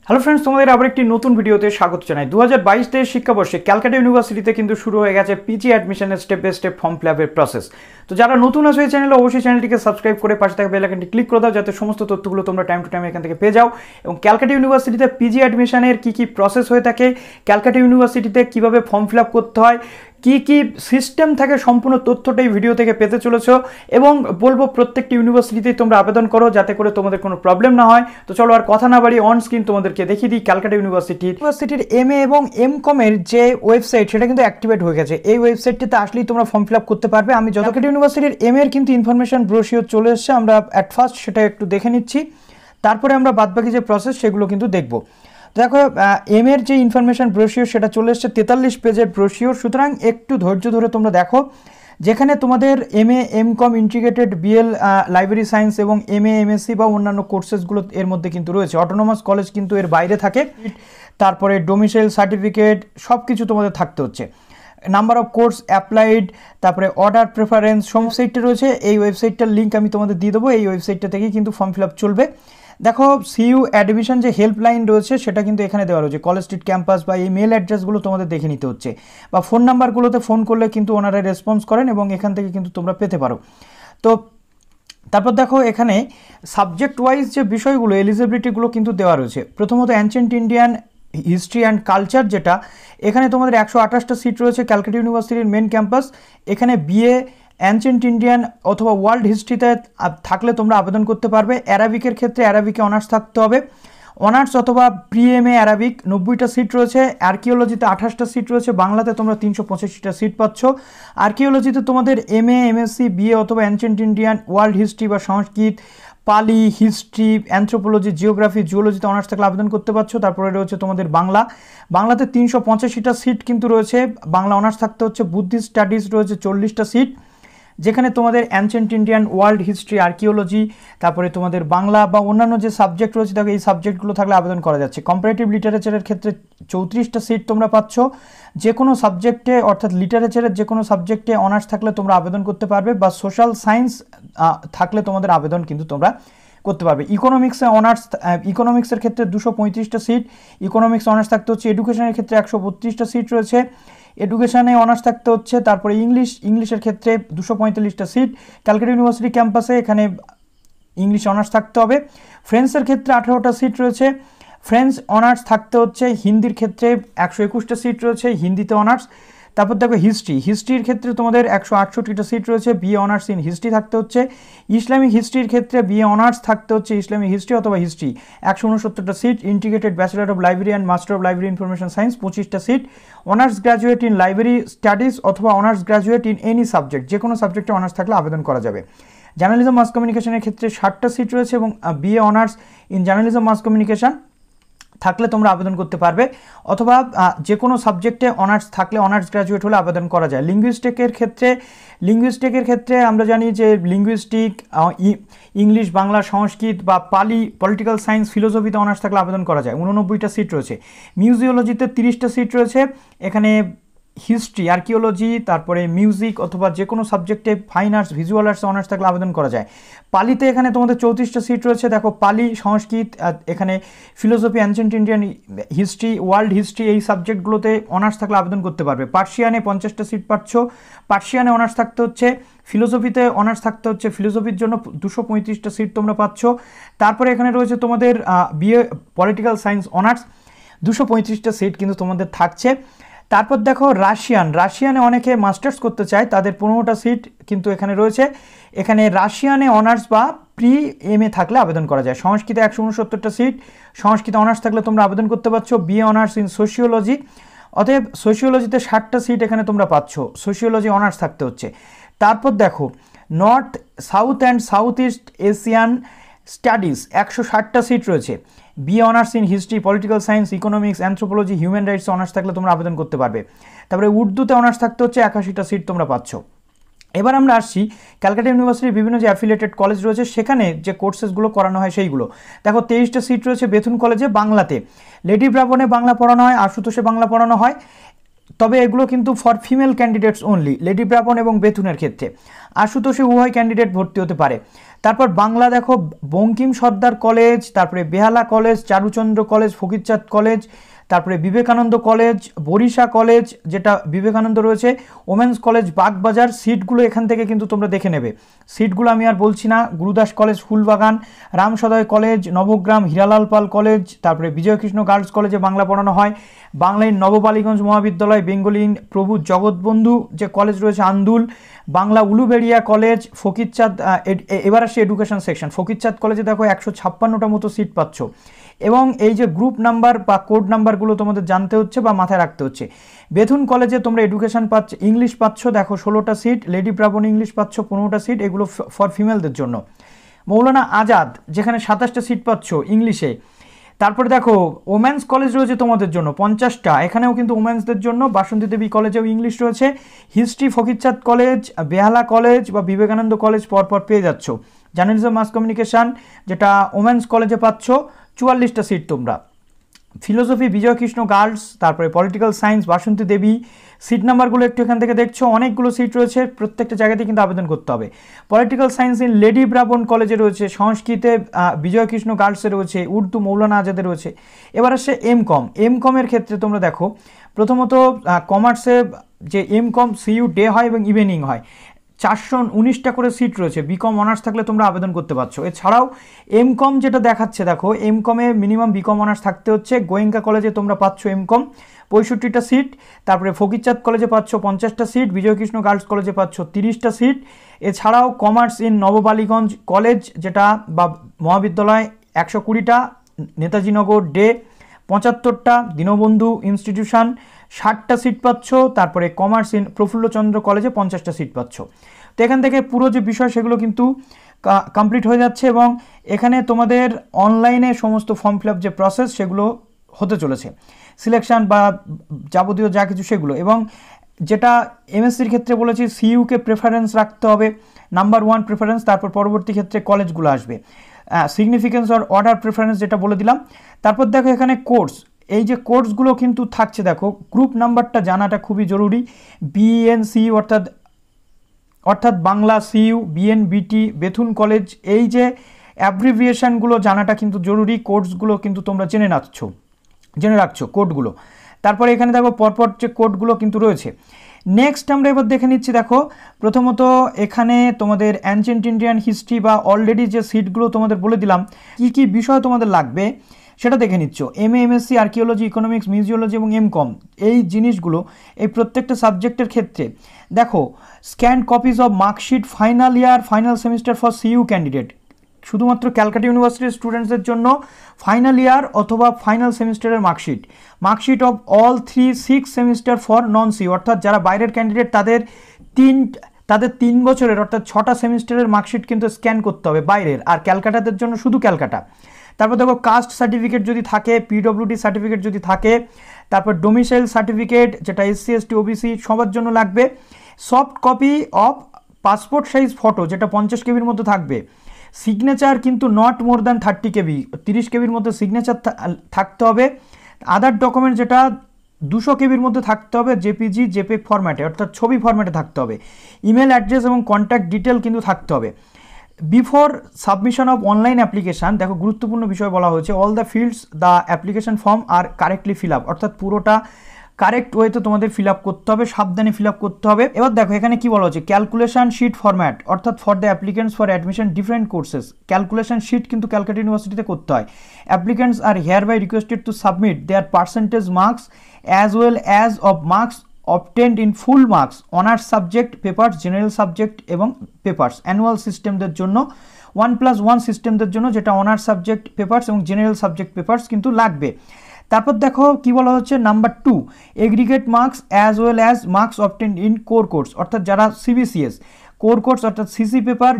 Hello friends, তোমাদের আবার একটি নতুন ভিডিওতে স্বাগত জানাই। 2022-23 শিক্ষাবর্ষে ক্যালকাটা ইউনিভার্সিটিতে কিন্তু শুরু হয়ে গেছে পিজি অ্যাডমিশনের স্টেপ বাই স্টেপ ফর্ম ফিলআপের প্রসেস। তো যারা নতুন আছে এই চ্যানেলে অবশ্যই চ্যানেলটিকে সাবস্ক্রাইব করে পাশে থাকা বেল আইকনটি ক্লিক করে দাও, যাতে সমস্ত তথ্যগুলো তোমরা টাইম টু টাইম এখান থেকে পেয়ে যাও। এবং ক্যালকাটা ইউনিভার্সিটিতে পিজি অ্যাডমিশনের কী প্রসেস হয়ে থাকে, ক্যালকাটা ইউনিভার্সিটিতে কীভাবে ফর্ম ফিলআপ করতে হয়, কি সিস্টেম থাকে, সম্পূর্ণ তথ্যটা এই ভিডিও থেকে পেতে চলেছ। এবং বলবো প্রত্যেকটি ইউনিভার্সিটিতেই তোমরা আবেদন করো, যাতে করে তোমাদের কোনো প্রবলেম না হয়। তো চলো আর কথা না বাড়িয়ে অন স্ক্রিন তোমাদেরকে দেখিয়ে দিই ক্যালকাটা ইউনিভার্সিটির এমএ এবং এম.কমের যে ওয়েবসাইট, সেটা কিন্তু অ্যাক্টিভেট হয়ে গেছে। এই ওয়েবসাইটটিতে আসলেই তোমরা ফর্ম ফিল আপ করতে পারবে। আমি ক্যালকাটা ইউনিভার্সিটির এম এর কিন্তু ইনফরমেশন ব্রোশিওর চলে এসেছে, আমরা অ্যাট ফার্স্ট সেটা একটু দেখে নিচ্ছি, তারপরে আমরা বাদবাকি যে প্রসেস সেগুলো কিন্তু দেখবো। দেখো, এম এর যে ইনফরমেশন ব্রোশিওর সেটা চলে এসছে 43 পেজের ব্রোশিওর, সুতরাং একটু ধৈর্য ধরে তোমরা দেখো। যেখানে তোমাদের MA M Com integrated BL library science এবং এমএ এম.এসসি বা অন্যান্য কোর্সেসগুলো এর মধ্যে কিন্তু রয়েছে। অটোনোমাস কলেজ কিন্তু এর বাইরে থাকে। তারপরে ডোমিসাইল সার্টিফিকেট সব কিছু তোমাদের থাকতে হচ্ছে। নাম্বার অফ কোর্স অ্যাপ্লাইড, তারপরে অর্ডার প্রেফারেন্স, ওয়েবসাইটটা রয়েছে। এই ওয়েবসাইটটার লিঙ্ক আমি তোমাদের দিয়ে দেবো। এই ওয়েবসাইটটা থেকেই কিন্তু ফর্ম ফিল আপ চলবে। দেখো, সিইউ অ্যাডমিশন যে হেল্পলাইন রয়েছে সেটা কিন্তু এখানে দেওয়া রয়েছে। কলেজ স্ট্রিট ক্যাম্পাস বা এই মেল অ্যাড্রেসগুলো তোমাদের দেখে নিতে হচ্ছে, বা ফোন নাম্বারগুলোতে ফোন করলে কিন্তু ওনারা রেসপন্স করেন এবং এখান থেকে কিন্তু তোমরা পেতে পারো। তো তারপর দেখো, এখানে সাবজেক্ট ওয়াইজ যে বিষয়গুলো, এলিজিবিলিটিগুলো কিন্তু দেওয়া রয়েছে। প্রথমত ancient Indian history and culture, যেটা এখানে তোমাদের 128টা সিট রয়েছে ক্যালকাটা ইউনিভার্সিটির মেন ক্যাম্পাস। এখানে বিএ অ্যানসিয়েন্ট ইন্ডিয়ান অথবা ওয়ার্ল্ড হিস্ট্রিতে থাকলে তোমরা আবেদন করতে পারবে। অ্যারাবিকের ক্ষেত্রে অ্যারাবিকে অনার্স থাকতে হবে। অনার্স অথবা প্রি-এমএ অ্যারাবিক 90টা সিট রয়েছে। আর্কিওলজিতে 28টা সিট রয়েছে। বাংলাতে তোমরা 385টা সিট পাচ্ছ। আর্কিওলজিতে তোমাদের এমএ এম.এসসি বিএ অথবা অ্যানসিয়েন্ট ইন্ডিয়ান, ওয়ার্ল্ড হিস্ট্রি বা সংস্কৃত, পালি, হিস্ট্রি, অ্যানথ্রোপোলজি, জিওগ্রাফি, জুওলজিতে অনার্স থাকলে আবেদন করতে পারছো। তারপরে রয়েছে তোমাদের বাংলাতে 385টা সিট কিন্তু রয়েছে। বাংলা অনার্স থাকতে হচ্ছে। বুদ্ধিস্ট স্টাডিজ রয়েছে 40টা সিট, যেখানে তোমাদের ancient Indian, world history, archaeology, তারপরে তোমাদের বাংলা বা অন্যান্য যে সাবজেক্ট রয়েছে, দেখো এই সাবজেক্টগুলো থাকলে আবেদন করা যাচ্ছে। কম্পারেটিভ লিটারেচারের ক্ষেত্রে 34টা সিট তোমরা পাচ্ছ। যে কোনো সাবজেক্টে, অর্থাৎ লিটারেচারের যে কোনো সাবজেক্টে অনার্স থাকলে তোমরা আবেদন করতে পারবে, বা সোশ্যাল সায়েন্স থাকলে তোমাদের আবেদন কিন্তু তোমরা করতে পারবে। ইকোনমিক্সের ক্ষেত্রে 235টা সিট, ইকোনমিক্স অনার্স থাকতে হচ্ছে। এডুকেশনের ক্ষেত্রে 132টা সিট রয়েছে, এডুকেশনে অনার্স থাকতে হচ্ছে। তারপরে ইংলিশের ক্ষেত্রে 245টা সিট ক্যালকাটা ইউনিভার্সিটি ক্যাম্পাসে, এখানে ইংলিশ অনার্স থাকতে হবে। ফ্রেঞ্চের ক্ষেত্রে 18টা সিট রয়েছে, ফ্রেঞ্চ অনার্স থাকতে হচ্ছে। হিন্দির ক্ষেত্রে 121টা সিট রয়েছে, হিন্দিতে অনার্স। তারপর দেখো হিস্ট্রির ক্ষেত্রে তোমাদের 168টা সিট রয়েছে, বিএ অনার্স ইন হিস্ট্রি থাকতে হচ্ছে। ইসলামিক হিস্ট্রির ক্ষেত্রে বিএ অনার্স থাকতে হচ্ছে, ইসলামিক হিস্ট্রি অথবা হিস্ট্রি, 169টা seat. Integrated bachelor of library and master of library information science 25টা seat. Honours graduate in library studies অথবা honours graduate in any subject, যে কোনো সাবজেক্টে অনার্স থাকলে আবেদন করা যাবে। জার্নালিজম মাস কমিউনিকেশনের ক্ষেত্রে 60টা সিট রয়েছে, এবং BA honours in journalism mass communication থাকলে তোমরা আবেদন করতে পারবে, অথবা যে কোনো সাবজেক্টে অনার্স থাকলে, অনার্স গ্র্যাজুয়েট হলে আবেদন করা যায়। লিঙ্গুইস্টিকের ক্ষেত্রে আমরা জানি যে লিঙ্গুইস্টিক, ইংলিশ, বাংলা, সংস্কৃত বা পালি, পলিটিক্যাল সায়েন্স, ফিলোসফিতে অনার্স থাকলে আবেদন করা যায়। 89টা সিট রয়েছে। মিউজিওলজিতে 30টা সিট রয়েছে, এখানে হিস্ট্রি, আর্কিওলজি, তারপরে মিউজিক অথবা যে কোনো সাবজেক্টে fine arts, visual arts honours থাকলে আবেদন করা যায়। পালিতে এখানে তোমাদের 34টা সিট রয়েছে। দেখো, পালি, সংস্কৃত, এখানে philosophy, ancient Indian history, world history, এই সাবজেক্টগুলোতে অনার্স থাকলে আবেদন করতে পারবে। পার্সিয়ানে 50টা সিট পাচ্ছ, পার্সিয়ানে অনার্স থাকতে হচ্ছে। ফিলোসফিতে অনার্স থাকতে হচ্ছে, ফিলোসফির জন্য 235টা সিট তোমরা পাচ্ছ। তারপরে এখানে রয়েছে তোমাদের বিএ পলিটিক্যাল সায়েন্স অনার্স, 235টা সিট কিন্তু তোমাদের থাকছে। তারপর দেখো, রাশিয়ানে অনেকে মাস্টার্স করতে চায়, তাদের 15টা সিট কিন্তু এখানে রয়েছে। এখানে রাশিয়ানে অনার্স বা প্রি-এমএ থাকলে আবেদন করা যায়। সংস্কৃতে 169টা সিট, সংস্কৃত অনার্স থাকলে তোমরা আবেদন করতে পারছো। বিএ অনার্স ইন সোশিওলজি, অতএব সোশিওলজিতে 60টা সিট এখানে তোমরা পাচ্ছ, সোশিওলজি অনার্স থাকতে হচ্ছে। তারপর দেখো, north, south and south east Asian studies 160টা সিট রয়েছে। BA honours in history, political science, economics, anthropology, human rights honours থাকলে তোমরা আবেদন করতে পারবে। তারপরে উর্দুতে অনার্স থাকতে হচ্ছে, 81টা সিট তোমরা পাচ্ছ। এবার আমরা আসছি ক্যালকাটা ইউনিভার্সিটির বিভিন্ন যে অ্যাফিলিয়েটেড কলেজ রয়েছে, সেখানে যে কোর্সেসগুলো করানো হয় সেইগুলো। দেখো, 23টা সিট রয়েছে বেথুন কলেজে বাংলাতে। লেডি ব্রাভনে বাংলা পড়ানো হয়, আশুতোষে বাংলা পড়ানো হয়। তবে এগুলো কিন্তু for female candidates only, lady ব্রাহ্মণ এবং বেথুনের ক্ষেত্রে। আশুতোষে উভয় ক্যান্ডিডেট ভর্তি হতে পারে। তারপর বাংলা দেখো বঙ্কিম সর্দার কলেজ, তারপরে Behala college, Charuchandra college, Fakirchand college, তারপরে বিবেকানন্দ কলেজ, বরিশা কলেজ যেটা বিবেকানন্দ রয়েছে, ওমেন্স কলেজ বাগবাজার। সিটগুলো এখান থেকে কিন্তু তোমরা দেখে নেবে, সিটগুলো আমি আর বলছি না। গুরুদাস কলেজ ফুলবাগান, রামসদয় কলেজ, নবগ্রাম হীরালাল পাল কলেজ, তারপরে বিজয়কৃষ্ণ গার্লস কলেজে বাংলা পড়ানো হয়, বাংলায় নববালিগঞ্জ মহাবিদ্যালয়, বেঙ্গলি প্রভু জগৎবন্ধু যে কলেজ রয়েছে আন্দুল, বাংলা উলুবেড়িয়া কলেজ, ফকিরচাঁদ। এবার আসছে এডুকেশন সেকশন। ফকিরচাঁদ কলেজে দেখো 156টা মতো সিট পাচ্ছ, এবং এই যে গ্রুপ নাম্বার বা কোড নাম্বারগুলো তোমাদের জানতে হচ্ছে বা মাথায় রাখতে হচ্ছে। বেথুন কলেজে তোমরা এডুকেশন পাচ্ছ, ইংলিশ পাচ্ছ দেখো 16টা সিট, লেডি ব্রাহ্মণ ইংলিশ পাচ্ছ 15টা সিট, এগুলো ফর ফিমেলদের জন্য। মৌলানা আজাদ যেখানে 27টা সিট পাচ্ছ ইংলিশে। তারপরে দেখো ওমেন্স কলেজ রয়েছে তোমাদের জন্য 50টা, এখানেও কিন্তু ওমেন্সদের জন্য। বাসন্তী দেবী কলেজেও ইংলিশ রয়েছে। হিস্ট্রি ফকিরচাঁদ কলেজ, বেহালা কলেজ বা বিবেকানন্দ কলেজ পরপর পেয়ে যাচ্ছ। জার্নালিজম মাস কমিউনিকেশন যেটা ওমেন্স কলেজে পাচ্ছ 44টা সিট তোমরা। ফিলোসফি বিজয়কৃষ্ণ গার্লস, তারপরে পলিটিক্যাল সায়েন্স বাসন্তী দেবী। সিট নাম্বারগুলো একটু এখান থেকে দেখছো, অনেকগুলো সিট রয়েছে, প্রত্যেকটা জায়গাতে কিন্তু আবেদন করতে হবে। পলিটিক্যাল সায়েন্স ইন লেডি ব্রাহ্মণ কলেজে রয়েছে, সংস্কৃতে বিজয়কৃষ্ণ গার্লসে রয়েছে, উর্দু মৌলানা আজাদে রয়েছে। এবার আসছে এম.কমের ক্ষেত্রে তোমরা দেখো প্রথমত কমার্সে যে এম.কম সিইউ ডে হয় এবং ইভিনিং হয়, 419টা করে সিট রয়েছে। বিকম অনার্স থাকলে তোমরা আবেদন করতে পারছো। এছাড়াও এম.কম যেটা দেখাচ্ছে দেখো, এম.কমে মিনিমাম বিকম অনার্স থাকতে হচ্ছে। গোয়েঙ্কা কলেজে তোমরা পাচ্ছ এম.কম 65টা সিট, তারপরে ফকিরচাঁদ কলেজে পাচ্ছ 50টা সিট, বিজয়কৃষ্ণ গার্লস কলেজে পাচ্ছ 30টা সিট। এছাড়াও কমার্স ইন নববালিগঞ্জ কলেজ যেটা বা মহাবিদ্যালয় 120টা, নেতাজিনগর ডে 75টা, দীনবন্ধু ইনস্টিটিউশন 60টা সিট পাচ্ছ। তারপরে কমার্স ইন প্রফুল্লচন্দ্র কলেজে 50টা সিট পাচ্ছ। তো এখান থেকে পুরো যে বিষয় সেগুলো কিন্তু কমপ্লিট হয়ে যাচ্ছে, এবং এখানে তোমাদের অনলাইনে সমস্ত ফর্ম ফিল আপ যে প্রসেস সেগুলো হতে চলেছে, সিলেকশন বা যাবতীয় যা কিছু সেগুলো। এবং যেটা এমএসসির ক্ষেত্রে বলেছি, সিইউকে প্রেফারেন্স রাখতে হবে, নাম্বার 1 প্রেফারেন্স, তারপর পরবর্তী ক্ষেত্রে কলেজগুলো আসবে। সিগনিফিকেন্স অর অর্ডার প্রেফারেন্স যেটা বলে দিলাম। তারপর দেখো এখানে কোর্স, এই যে কোর্সগুলো কিন্তু থাকছে দেখো, গ্রুপ নাম্বারটা জানাটা খুবই জরুরি। বিএনসি অর্থাৎ বাংলা সিইউ, বিএনবিটি, বেথুন কলেজ, এই যে অ্যাব্রিভিয়েশনগুলো জানাটা কিন্তু জরুরি। কোর্সগুলো কিন্তু তোমরা জেনে রাখছো কোডগুলো। তারপরে এখানে দেখো পরপর যে কোডগুলো কিন্তু রয়েছে। নেক্সট আমরা এবার দেখে নিচ্ছি। দেখো প্রথমত এখানে তোমাদের অ্যানসিয়েন্ট ইন্ডিয়ান হিস্ট্রি বা অলরেডি যে সিটগুলো তোমাদের বলে দিলাম কি কি বিষয় তোমাদের লাগবে সেটা দেখে নিচ্ছ। MA. MSc archaeology, economics, museology এবং এম.কম, এই জিনিসগুলো এই প্রত্যেকটা সাবজেক্টের ক্ষেত্রে দেখো scanned copies of marksheet final year final semester for CU candidate, শুধুমাত্র ক্যালকাটা ইউনিভার্সিটির স্টুডেন্টসদের জন্য ফাইনাল ইয়ার অথবা ফাইনাল সেমিস্টারের marksheet of all 3-6 semester for non CU, অর্থাৎ যারা বাইরের ক্যান্ডিডেট তাদের 3 বছরের অর্থাৎ 6টা সেমিস্টারের মার্কশিট কিন্তু স্ক্যান করতে হবে বাইরের, আর ক্যালকাটাদের জন্য শুধু ক্যালকাটা। তারপর দেখো কাস্ট সার্টিফিকেট যদি থাকে, পিডব্লিউডি সার্টিফিকেট যদি থাকে, তারপর ডোমিসাইল সার্টিফিকেট যেটা এসসি এসটি ওবিসি সবার জন্য লাগবে, soft copy of passport size photo যেটা 50 কেবির মধ্যে থাকবে, সিগনেচার কিন্তু নট মোর দ্যান 30 কেবি, 30 কেবির মধ্যে সিগনেচার থাকতে হবে, আদার ডকুমেন্ট যেটা 200 কেবির মধ্যে থাকতে হবে, জেপিজি জেপেগ ফরম্যাটে অর্থাৎ ছবি ফরম্যাটে থাকতে হবে, ইমেল অ্যাড্রেস এবং কন্ট্যাক্ট ডিটেল কিন্তু থাকতে হবে। Before submission of online application, দেখো গুরুত্বপূর্ণ বিষয় বলা হয়েছে, all the fields the application form are correctly fill up, অর্থাৎ পুরোটা কারেক্ট ওয়েতে তোমাদের ফিল আপ করতে হবে, সাবধানে ফিল আপ করতে হবে। এবার দেখো এখানে কি বলা হচ্ছে, ক্যালকুলেশন শিট ফরম্যাট, অর্থাৎ for the applicants for admission different courses, calculation sheet কিন্তু ক্যালকাটা ইউনিভার্সিটিতে করতে হয়। Applicants are hereby requested to submit their percentage marks as well as of marks obtained in full marks honours subject papers, general subject এবং papers, annual সিস্টেমদের জন্য 1+1 সিস্টেমদের জন্য যেটা অনার্স সাবজেক্ট পেপার্স এবং জেনারেল সাবজেক্ট পেপার্স কিন্তু লাগবে। তারপর দেখো কি বলা হচ্ছে, number 2 aggregate marks as well as marks obtained in core course, অর্থাৎ যারা সিবিসিএস কোর কোর্স অর্থাৎ সিসি পেপার,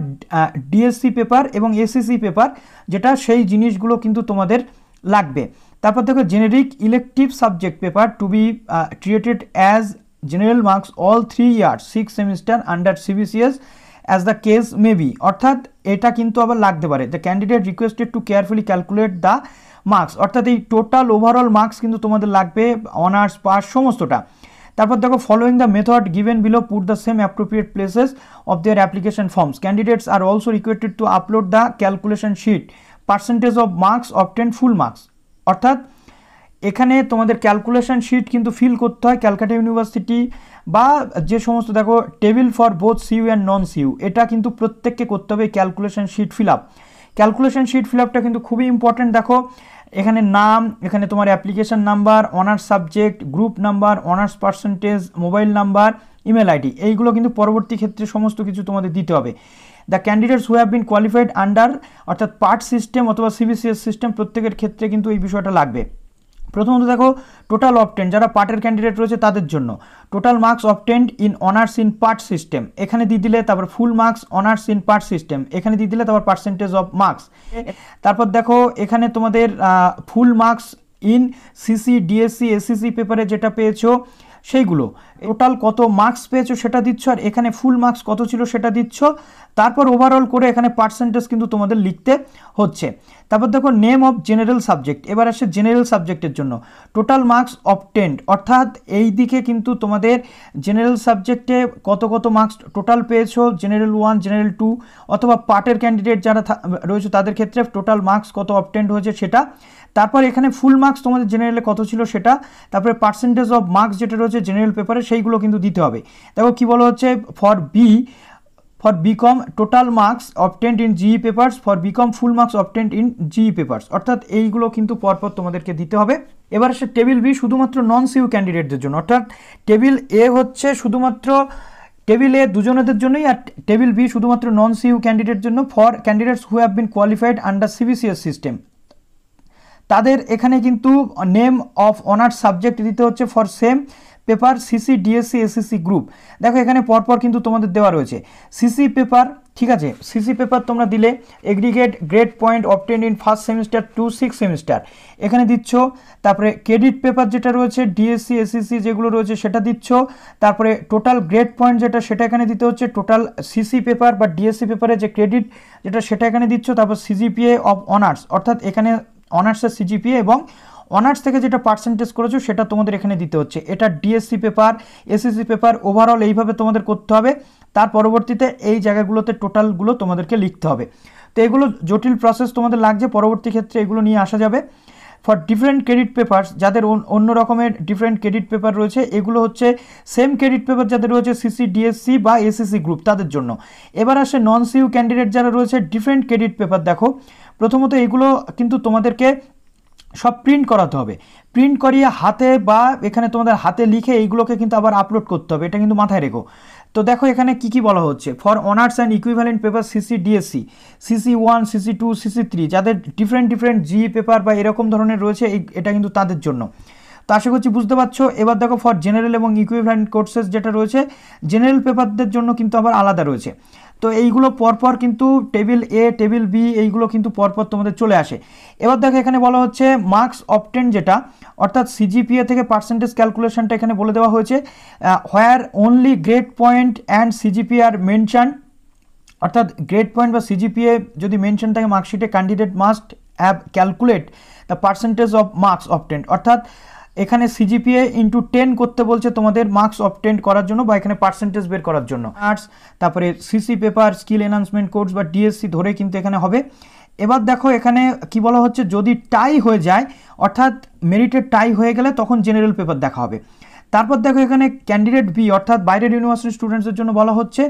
ডিএসসি পেপার এবং এসিসি পেপার যেটা সেই জিনিসগুলো কিন্তু তোমাদের লাগবে। তারপর দেখো generic elective subject paper to be treated as general marks all 3 years 6 semester under CBCS as the case may be, অর্থাৎ এটা কিন্তু আবার লাগতে পারে। The candidate requested to carefully calculate the marks, অর্থাৎ এই টোটাল ওভারঅল মার্কস কিন্তু তোমাদের লাগবে অনার্স পাস সমস্তটা। তারপর দেখো following the method given below put the same appropriate places of their application forms candidates are also requested to upload the calculation sheet percentage of marks obtain full marks. অর্থাৎ এখানে তোমাদের calculation sheet কিন্তু feel করতে হয় Calcutta university বা যে সমস্ত দেখো table for both CU and non CU, এটা কিন্তু প্রত্যেককে করতে হবে calculation sheet fill up. Calculation sheet fill আপটা কিন্তু খুবই ইম্পর্ট্যান্ট। দেখো এখানে নাম, এখানে তোমার application number, honours subject, group number, honours percentage, mobile number, email ID, এইগুলো কিন্তু পরবর্তী ক্ষেত্রে সমস্ত কিছু তোমাদের দিতে হবে। The candidates who have been qualified under অর্থাৎ পার্ট সিস্টেম অথবা সিবিসিএস সিস্টেম, প্রত্যেকের ক্ষেত্রে কিন্তু এই বিষয়টা লাগবে। প্রথমত দেখো টোটাল অবটেন্ড, যারা পার্টের ক্যান্ডিডেট রয়েছে তাদের জন্য total marks obtained in honours in part system এখানে দিয়ে দিলে, তারপর full marks honours in part system এখানে দিয়ে দিলে, তারপর পার্সেন্টেজ অফ মার্কস। তারপর দেখো এখানে তোমাদের full marks in CC DSC SCC পেপারে যেটা পেয়েছো সেইগুলো, টোটাল কত মার্কস পেয়েছো সেটা দিচ্ছ, আর এখানে ফুল মার্কস কত ছিল সেটা দিচ্ছ। তারপর ওভারঅল করে এখানে পার্সেন্টেজ কিন্তু তোমাদের লিখতে হচ্ছে। তারপর দেখো নেম অফ জেনারেল সাবজেক্ট, এবার আসে জেনারেল সাবজেক্টের জন্য টোটাল মার্কস অবটেন্ড, অর্থাৎ এই দিকে কিন্তু তোমাদের জেনারেল সাবজেক্টে কত কত মার্কস টোটাল পেয়েছো, জেনারেল 1 জেনারেল 2 অথবা পার্টের ক্যান্ডিডেট যারা রয়েছে তাদের ক্ষেত্রে টোটাল মার্কস কত অবটেন্ড হয়েছে সেটা। তারপর এখানে ফুল মার্কস তোমাদের জেনারেলে কত ছিল সেটা, তারপরে পার্সেন্টেজ অফ মার্কস যেটা রয়েছে জেনারেল পেপারে সেইগুলো কিন্তু দিতে হবে। দেখো কি বলা হচ্ছে, for BCom total marks obtained in GE papers, for BCom full marks obtained in GE papers, অর্থাৎ এইগুলো কিন্তু পরপর তোমাদেরকে দিতে হবে। এবার আসে টেবিল বি শুধুমাত্র নন সিইউ ক্যান্ডিডেটদের জন্য, অর্থাৎ টেবিল এ হচ্ছে শুধুমাত্র টেবিল এ দুজনেদের জন্যই, আর টেবিল বি শুধুমাত্র নন সিইউ ক্যান্ডিডেট জন্য for candidates who have been qualified under CBCS system. তাদের এখানে কিন্তু নেম অফ অনার্স সাবজেক্ট দিতে হচ্ছে for same paper CC DSC SSC group. দেখো এখানে পরপর কিন্তু তোমাদের দেওয়া রয়েছে সিসি পেপার, ঠিক আছে, সিসি পেপার তোমরা দিলে aggregate grade point obtained in first semester to 6 semester এখানে দিচ্ছ। তারপরে ক্রেডিট পেপার যেটা রয়েছে ডিএসসি এসএসসি যেগুলো রয়েছে সেটা দিচ্ছ। তারপরে টোটাল গ্রেড পয়েন্ট যেটা সেটা এখানে দিতে হচ্ছে, টোটাল সিসি পেপার বা ডিএসসি পেপারে যে ক্রেডিট যেটা সেটা এখানে দিচ্ছ। তারপর সিজিপিএ অফ অনার্স, অর্থাৎ এখানে অনার্সের সিজিপিএ এবং অনার্স থেকে যেটা পার্সেন্টেজ করেছো সেটা তোমাদের এখানে দিতে হচ্ছে। এটা DSC paper SSC paper overall এইভাবে তোমাদের করতে হবে। তার পরবর্তীতে এই জায়গাগুলোতে টোটালগুলো তোমাদেরকে লিখতে হবে। তো এগুলো জটিল প্রসেস তোমাদের লাগছে, পরবর্তী ক্ষেত্রে এগুলো নিয়ে আসা যাবে। ফর ডিফারেন্ট ক্রেডিট পেপারস, যাদের অন্য রকমের ডিফারেন্ট ক্রেডিট পেপার রয়েছে, এগুলো হচ্ছে সেম ক্রেডিট পেপার যাদের রয়েছে সিসি ডিএসসি বা এসএসসি গ্রুপ তাদের জন্য। এবার আসে নন সিইউ ক্যান্ডিডেট যারা রয়েছে ডিফারেন্ট ক্রেডিট পেপার। দেখো প্রথমত এগুলো কিন্তু তোমাদেরকে সব প্রিন্ট করাতে হবে, প্রিন্ট করিয়ে হাতে বা এখানে তোমাদের হাতে লিখে এইগুলোকে কিন্তু আবার আপলোড করতে হবে, এটা কিন্তু মাথায় রেখো। তো দেখো এখানে কি কি বলা হচ্ছে, for honours and equivalent paper CC DSC CC 1 CC 2 CC 3 যাদের ডিফারেন্ট জি পেপার বা এরকম ধরনের রয়েছে এটা কিন্তু তাদের জন্য। তো আশা করছি বুঝতে পারছো। এবার দেখো ফর জেনারেল এবং ইকুইভ্যালেন্ট কোর্সেস যেটা রয়েছে জেনারেল পেপারদের জন্য কিন্তু আবার আলাদা রয়েছে। তো এইগুলো পরপর কিন্তু টেবিল এ টেবিল বি এইগুলো কিন্তু পরপর তোমাদের চলে আসে। এবার দেখো এখানে বলা হচ্ছে মার্কস অবটেন্ড যেটা, অর্থাৎ সিজিপিএ থেকে পার্সেন্টেজ ক্যালকুলেশনটা এখানে বলে দেওয়া হয়েছে, where only grade point and CGPA are mention, অর্থাৎ গ্রেড পয়েন্ট বা সিজিপিএ যদি মেনশন থাকে মার্কশিটে candidate must have calculate the percentage of marks obtained, অর্থাৎ এখানে সিজিপিএ ইন্টু 10 করতে বলছে তোমাদের মার্কস অবটেন্ড করার জন্য বা এখানে পার্সেন্টেজ বের করার জন্য। আর্টস তারপরে CC paper skill enhancement course বা ডিএসসি ধরে কিন্তু এখানে হবে। এবার দেখো এখানে কি বলা হচ্ছে, যদি টাই হয়ে যায় অর্থাৎ মেরিটের টাই হয়ে গেলে তখন জেনারেল পেপার দেখা হবে। তারপর দেখো এখানে ক্যান্ডিডেট বি অর্থাৎ বাইরের ইউনিভার্সিটি স্টুডেন্টসদের জন্য বলা হচ্ছে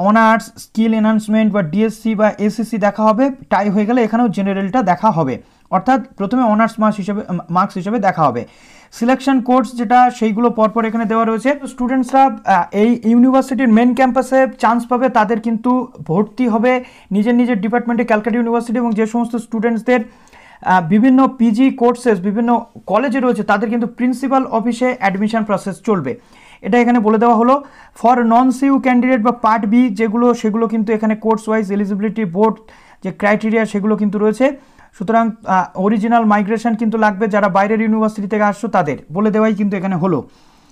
অনার্স স্কিল এনহান্সমেন্ট বা ডিএসসি বা এসএসসি দেখা হবে, টাই হয়ে গেলে এখানেও জেনারেলটা দেখা হবে, অর্থাৎ প্রথমে অনার্স মার্কস হিসেবে দেখা হবে। সিলেকশন কোর্স যেটা সেইগুলো পরপর এখানে দেওয়া রয়েছে। স্টুডেন্টসরা এই ইউনিভার্সিটির মেন ক্যাম্পাসে চান্স পাবে, তাদের কিন্তু ভর্তি হবে নিজের নিজের ডিপার্টমেন্টে ক্যালকাটা ইউনিভার্সিটি, এবং যে সমস্ত স্টুডেন্টসদের বিভিন্ন পিজি কোর্সেস বিভিন্ন কলেজে রয়েছে তাদের কিন্তু প্রিন্সিপাল অফিসে অ্যাডমিশন প্রসেস চলবে, এটা এখানে বলে দেওয়া হলো। ফর নন সিইউ ক্যান্ডিডেট বা পার্ট বি সেগুলো কিন্তু এখানে কোর্স ওয়াইজ এলিজিবিলিটি বোর্ড যে ক্রাইটেরিয়া সেগুলো কিন্তু রয়েছে। সুতরাং অরিজিনাল মাইগ্রেশন কিন্তু লাগবে, যারা বাইরের ইউনিভার্সিটি থেকে আসছো তাদের বলে দেওয়াই কিন্তু এখানে হলো।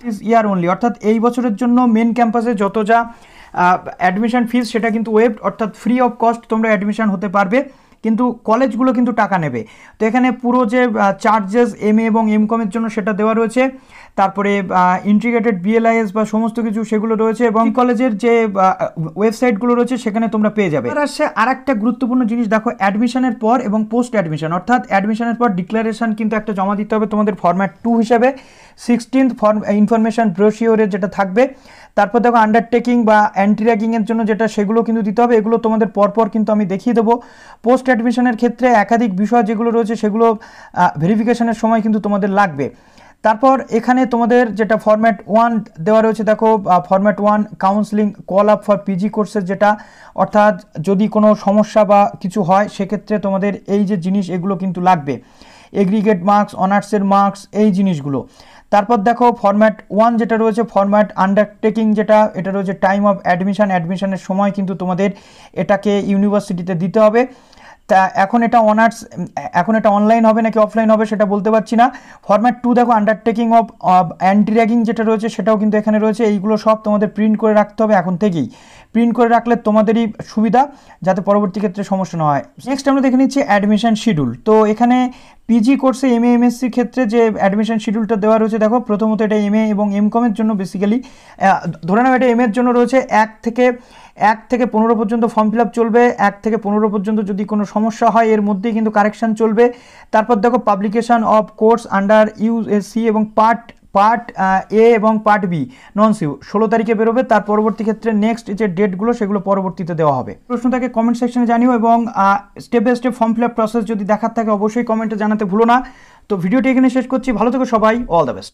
ইস ইয়ার অনলি, অর্থাৎ এই বছরের জন্য মেন ক্যাম্পাসে যত যা অ্যাডমিশন ফিস সেটা কিন্তু ওয়েবড, অর্থাৎ ফ্রি অফ কস্ট তোমরা অ্যাডমিশন হতে পারবে, কিন্তু কলেজগুলো কিন্তু টাকা নেবে। তো এখানে পুরো যে চার্জেস এমএ এবং এমকমের জন্য সেটা দেওয়া রয়েছে। তারপরে ইন্টিগ্রেটেড বিএলআইএস বা সমস্ত কিছু সেগুলো রয়েছে, এবং কলেজের যে ওয়েবসাইটগুলো রয়েছে সেখানে তোমরা পেয়ে যাবে। আর আসছে আর একটা গুরুত্বপূর্ণ জিনিস, দেখো অ্যাডমিশনের পর এবং পোস্ট অ্যাডমিশন, অর্থাৎ অ্যাডমিশনের পর ডিক্লারেশন কিন্তু একটা জমা দিতে হবে তোমাদের ফরম্যাট 2 হিসাবে, 16th ইনফরমেশন ব্রোশিওরের যেটা থাকবে। তারপর দেখো আন্ডারটেকিং বা অ্যান্টি র্যাগিংয়ের জন্য যেটা, সেগুলো কিন্তু দিতে হবে। এগুলো তোমাদের পরপর কিন্তু আমি দেখিয়ে দেবো। পোস্ট অ্যাডমিশনের ক্ষেত্রে একাধিক বিষয় যেগুলো রয়েছে সেগুলো ভেরিফিকেশনের সময় কিন্তু তোমাদের লাগবে। তারপর এখানে তোমাদের যেটা ফরম্যাট 1 দেওয়া রয়েছে, দেখো format 1 counselling call up for PG courses, যেটা অর্থাৎ যদি কোনো সমস্যা বা কিছু হয় সেক্ষেত্রে তোমাদের এই যে জিনিস এগুলো কিন্তু লাগবে, এগ্রিগেট মার্কস, অনার্সের মার্কস, এই জিনিসগুলো। তারপর দেখো ফরম্যাট 1 যেটা রয়েছে, ফরম্যাট আন্ডারটেকিং যেটা, এটা রয়েছে টাইম অফ অ্যাডমিশনের সময় কিন্তু তোমাদের এটাকে ইউনিভার্সিটিতে দিতে হবে। তা এখন এটা অনলাইন হবে নাকি অফলাইন হবে সেটা বলতে পারছি না। ফরম্যাট 2 দেখো আন্ডারটেকিং অফ অ্যান্টি র্যাগিং যেটা রয়েছে সেটাও কিন্তু এখানে রয়েছে। এইগুলো সব তোমাদের প্রিন্ট করে রাখতে হবে এখন থেকেই। প্রিন্ট করে রাখলে তোমাদেরই সুবিধা, যাতে পরবর্তী ক্ষেত্রে সমস্যা না হয়। নেক্সট আমরা দেখে নিচ্ছি অ্যাডমিশন শিডিউল। তো এখানে পিজি কোর্সে MA MSc ক্ষেত্রে যে অ্যাডমিশন শিডিউলটা দেওয়া রয়েছে, দেখো প্রথমত এটা MA এবং MCOM-এর জন্য বেসিক্যালি ধরে নাও এটা MA এর জন্য রয়েছে 1 থেকে 15 পর্যন্ত ফর্ম ফিল আপ চলবে। 1 থেকে 15 পর্যন্ত যদি কোনো সমস্যা হয় এর মধ্যেই কিন্তু কারেকশান চলবে। তারপর দেখো publication of course under USC এবং পার্ট এ এবং পার্ট বি নন সিউ 16 তারিখে বেরোবে। তার পরবর্তী ক্ষেত্রে নেক্সট যে ডেটগুলো সেগুলো পরবর্তীতে দেওয়া হবে। প্রশ্ন থাকে কমেন্ট সেকশনে জানিও, এবং step by step form fill up process যদি দেখার থাকে অবশ্যই কমেন্টে জানাতে ভুলো না। তো ভিডিওটি এখানে শেষ করছি, ভালো থেকো সবাই, অল দ্য বেস্ট।